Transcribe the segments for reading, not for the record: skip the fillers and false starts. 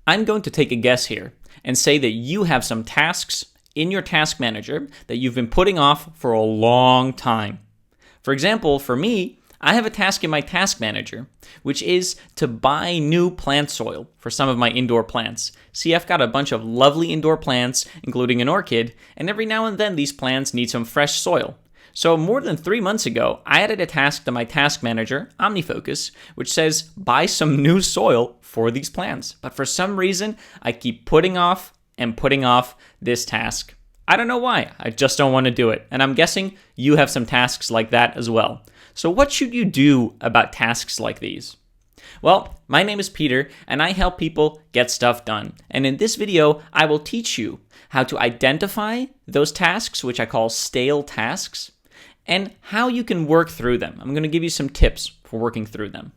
I'm going to take a guess here and say that you have some tasks in your task manager that you've been putting off for a long time. For example, for me, I have a task in my task manager, which is to buy new plant soil for some of my indoor plants. See, I've got a bunch of lovely indoor plants, including an orchid, and every now and then these plants need some fresh soil. So more than 3 months ago, I added a task to my task manager, OmniFocus, which says buy some new soil for these plants. But for some reason, I keep putting off this task. I don't know why, I just don't want to do it. And I'm guessing you have some tasks like that as well. So what should you do about tasks like these? Well, my name is Peter, and I help people get stuff done. And in this video, I will teach you how to identify those tasks, which I call stale tasks, and how you can work through them. I'm going to give you some tips for working through them.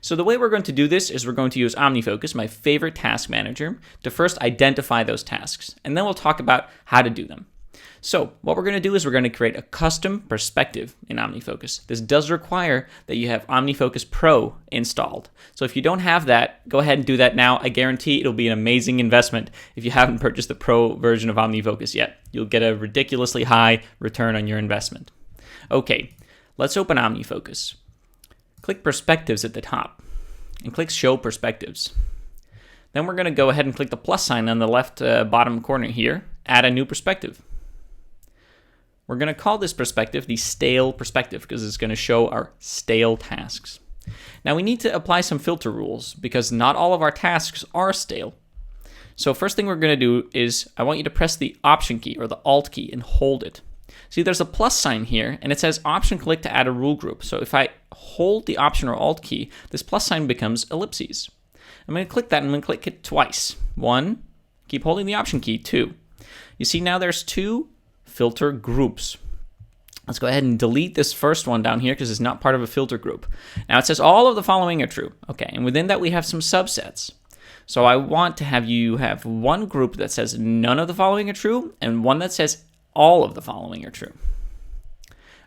So the way we're going to do this is we're going to use OmniFocus, my favorite task manager, to first identify those tasks, and then we'll talk about how to do them. So what we're going to do is we're going to create a custom perspective in OmniFocus. This does require that you have OmniFocus Pro installed. So if you don't have that, go ahead and do that now. I guarantee it'll be an amazing investment if you haven't purchased the Pro version of OmniFocus yet. You'll get a ridiculously high return on your investment. Okay, let's open OmniFocus. Click Perspectives at the top and click Show Perspectives. Then we're going to go ahead and click the plus sign on the left bottom corner here, add a new perspective. We're going to call this perspective the stale perspective because it's going to show our stale tasks. Now we need to apply some filter rules because not all of our tasks are stale. So first thing we're going to do is I want you to press the Option key or the Alt key and hold it. See, there's a plus sign here, and it says Option click to add a rule group. So if I hold the Option or Alt key, this plus sign becomes ellipses. I'm going to click that, and I'm going to click it twice. 1, keep holding the Option key, 2. You see now there's 2 filter groups. Let's go ahead and delete this first one down here because it's not part of a filter group. Now it says all of the following are true. Okay, and within that we have some subsets. So I want to have you have one group that says none of the following are true, and one that says all of the following are true.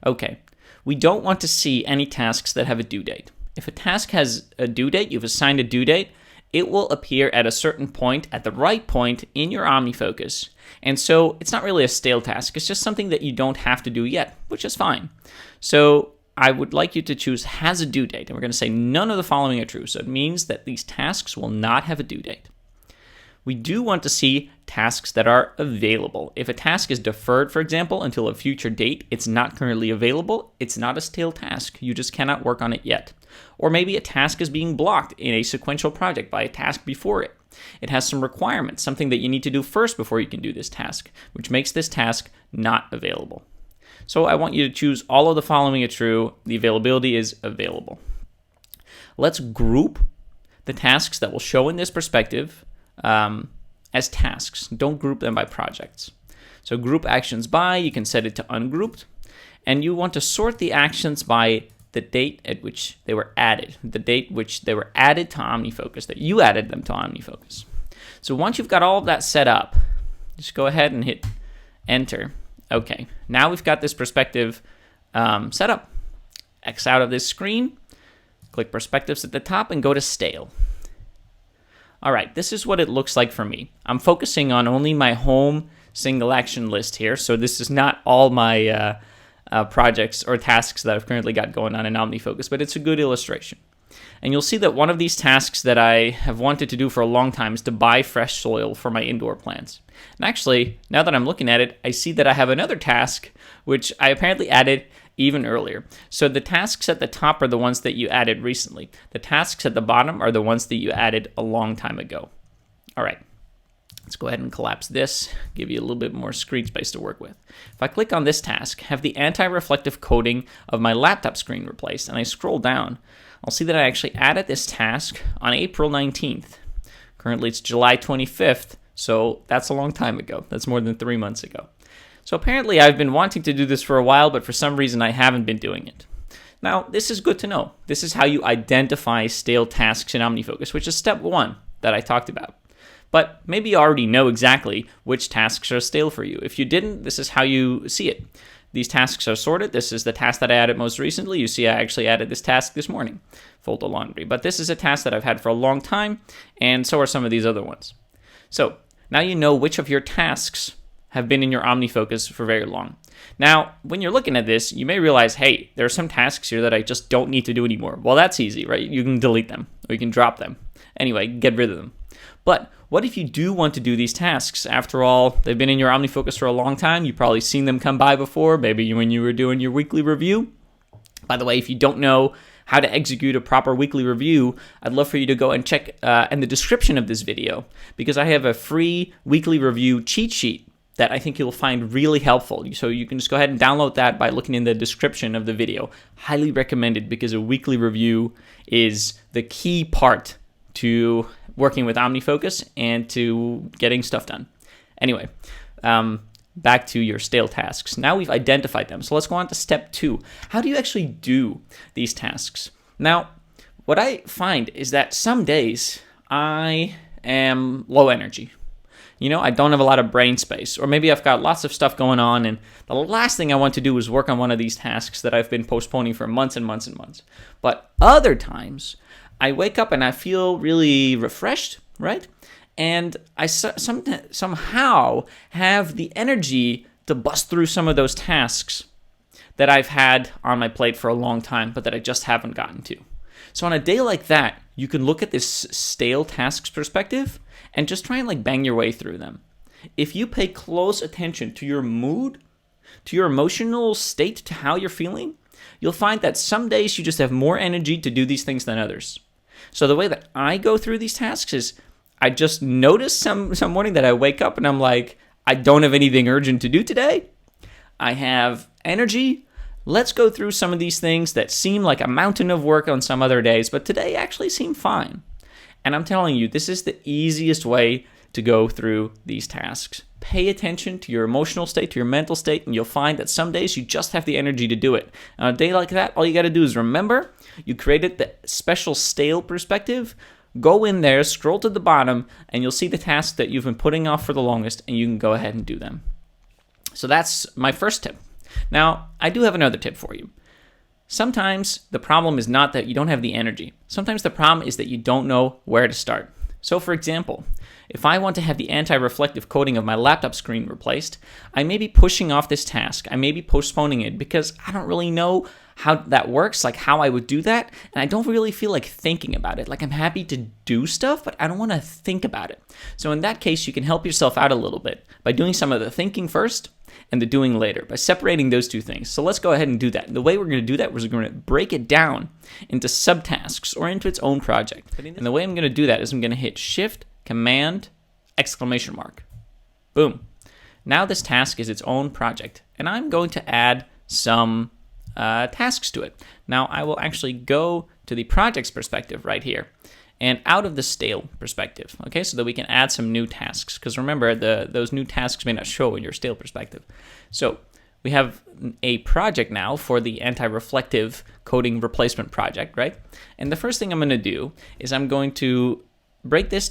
Okay, we don't want to see any tasks that have a due date. If a task has a due date, you've assigned a due date, it will appear at a certain point, at the right point in your OmniFocus. And so it's not really a stale task, it's just something that you don't have to do yet, which is fine. So I would like you to choose has a due date, and we're going to say none of the following are true. So it means that these tasks will not have a due date. We do want to see tasks that are available. If a task is deferred, for example, until a future date, it's not currently available, it's not a stale task. You just cannot work on it yet. Or maybe a task is being blocked in a sequential project by a task before it. It has some requirements, something that you need to do first before you can do this task, which makes this task not available. So I want you to choose all of the following are true. The availability is available. Let's group the tasks that will show in this perspective as tasks. Don't group them by projects. So group actions by, you can set it to ungrouped, and you want to sort the actions by the date at which they were added, the date which they were added to OmniFocus, that you added them to OmniFocus. So once you've got all of that set up, just go ahead and hit enter. Okay, now we've got this perspective set up. X out of this screen, click perspectives at the top and go to stale. All right, this is what it looks like for me. I'm focusing on only my home single action list here, so this is not all my projects or tasks that I've currently got going on in OmniFocus, but it's a good illustration. And you'll see that one of these tasks that I have wanted to do for a long time is to buy fresh soil for my indoor plants. And actually, now that I'm looking at it, I see that I have another task which I apparently added even earlier. So the tasks at the top are the ones that you added recently. The tasks at the bottom are the ones that you added a long time ago. All right, let's go ahead and collapse this, give you a little bit more screen space to work with. If I click on this task, have the anti-reflective coating of my laptop screen replaced, and I scroll down, I'll see that I actually added this task on April 19th. Currently it's July 25th, so that's a long time ago. That's more than 3 months ago. So apparently I've been wanting to do this for a while, but for some reason I haven't been doing it. Now, this is good to know. This is how you identify stale tasks in OmniFocus, which is step 1 that I talked about. But maybe you already know exactly which tasks are stale for you. If you didn't, this is how you see it. these tasks are sorted. This is the task that I added most recently. You see I actually added this task this morning, fold the laundry. But this is a task that I've had for a long time, and so are some of these other ones. So now you know which of your tasks have been in your OmniFocus for very long. Now, when you're looking at this, you may realize, hey, there are some tasks here that I just don't need to do anymore. Well, that's easy, right? You can delete them, or you can drop them. Anyway, get rid of them. But what if you do want to do these tasks? After all, they've been in your OmniFocus for a long time. You've probably seen them come by before, maybe when you were doing your weekly review. By the way, if you don't know how to execute a proper weekly review, I'd love for you to go and check in the description of this video, because I have a free weekly review cheat sheet that I think you'll find really helpful. So you can just go ahead and download that by looking in the description of the video. Highly recommended, because a weekly review is the key part to working with OmniFocus and to getting stuff done. Anyway, back to your stale tasks. Now we've identified them. So let's go on to step 2. How do you actually do these tasks? Now, what I find is that some days I am low energy. I don't have a lot of brain space, or maybe I've got lots of stuff going on, and the last thing I want to do is work on one of these tasks that I've been postponing for months and months and months. But other times, I wake up and I feel really refreshed, right? And I somehow have the energy to bust through some of those tasks that I've had on my plate for a long time, but that I just haven't gotten to. So on a day like that, you can look at this stale tasks perspective and just try and bang your way through them. If you pay close attention to your mood, to your emotional state, to how you're feeling, you'll find that some days you just have more energy to do these things than others. So the way that I go through these tasks is I just notice some morning that I wake up and I'm like, I don't have anything urgent to do today. I have energy. Let's go through some of these things that seem like a mountain of work on some other days, but today actually seem fine. And I'm telling you, this is the easiest way to go through these tasks. Pay attention to your emotional state, to your mental state, and you'll find that some days you just have the energy to do it. On a day like that, all you got to do is remember you created the special stale perspective. Go in there, scroll to the bottom, and you'll see the tasks that you've been putting off for the longest, and you can go ahead and do them. So that's my first tip. Now, I do have another tip for you. Sometimes the problem is not that you don't have the energy. Sometimes the problem is that you don't know where to start. So for example, if I want to have the anti-reflective coating of my laptop screen replaced, I may be pushing off this task. I may be postponing it because I don't really know how that works, how I would do that, and I don't really feel like thinking about it. I'm happy to do stuff, but I don't want to think about it. So in that case, you can help yourself out a little bit by doing some of the thinking first and the doing later, by separating those two things. So let's go ahead and do that. The way we're going to do that is we're going to break it down into subtasks or into its own project. And the way I'm going to do that is I'm going to hit Shift, Command, exclamation mark. Boom. Now this task is its own project, and I'm going to add some tasks to it. Now I will actually go to the projects perspective right here and out of the stale perspective, okay, so that we can add some new tasks, because remember, those new tasks may not show in your stale perspective. So we have a project now for the anti-reflective coating replacement project, right? And the first thing I'm going to do is I'm going to break this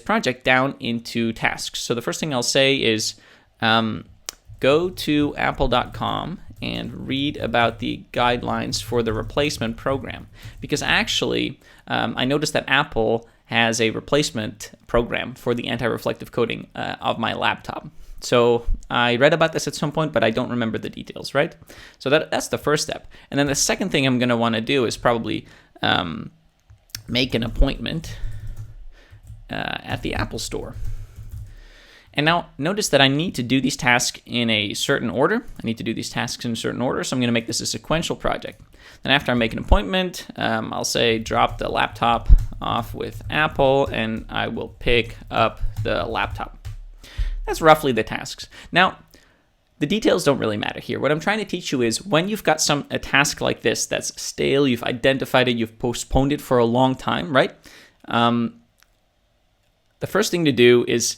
project down into tasks. So the first thing I'll say is go to apple.com and read about the guidelines for the replacement program. Because actually, I noticed that Apple has a replacement program for the anti-reflective coating of my laptop. So I read about this at some point, but I don't remember the details, right? So that's the first step. And then the second thing I'm going to want to do is probably make an appointment at the Apple Store. And now notice that I need to do these tasks in a certain order. So I'm going to make this a sequential project. Then after I make an appointment, I'll say drop the laptop off with Apple, and I will pick up the laptop. That's roughly the tasks. Now, the details don't really matter here. What I'm trying to teach you is when you've got a task like this that's stale, you've identified it, you've postponed it for a long time, right? The first thing to do is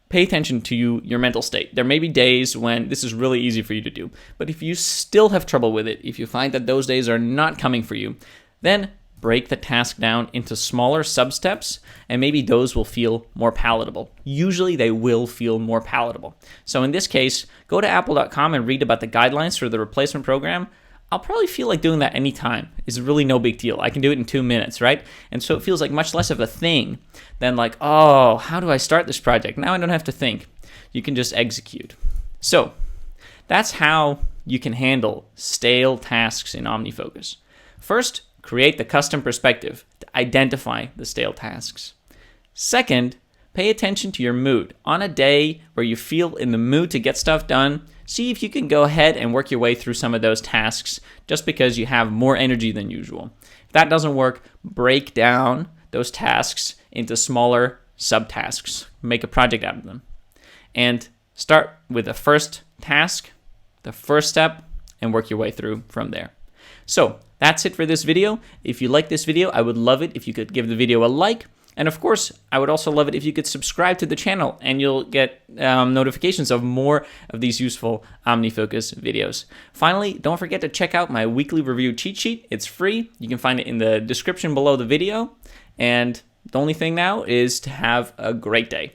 pay attention to your mental state. There may be days when this is really easy for you to do, but if you still have trouble with it, if you find that those days are not coming for you, then break the task down into smaller sub-steps, and maybe those will feel more palatable. Usually they will feel more palatable. So in this case, go to apple.com and read about the guidelines for the replacement program. I'll probably feel like doing that anytime. It's really no big deal. I can do it in 2 minutes, right? And so it feels like much less of a thing than like, oh, how do I start this project? Now I don't have to think. You can just execute. So that's how you can handle stale tasks in OmniFocus. First, create the custom perspective to identify the stale tasks. Second, pay attention to your mood. On a day where you feel in the mood to get stuff done, see if you can go ahead and work your way through some of those tasks just because you have more energy than usual. If that doesn't work, break down those tasks into smaller subtasks. Make a project out of them. And start with the first task, the first step, and work your way through from there. So that's it for this video. If you like this video, I would love it if you could give the video a like. And of course, I would also love it if you could subscribe to the channel, and you'll get notifications of more of these useful OmniFocus videos. Finally, don't forget to check out my weekly review cheat sheet. It's free. You can find it in the description below the video. And the only thing now is to have a great day.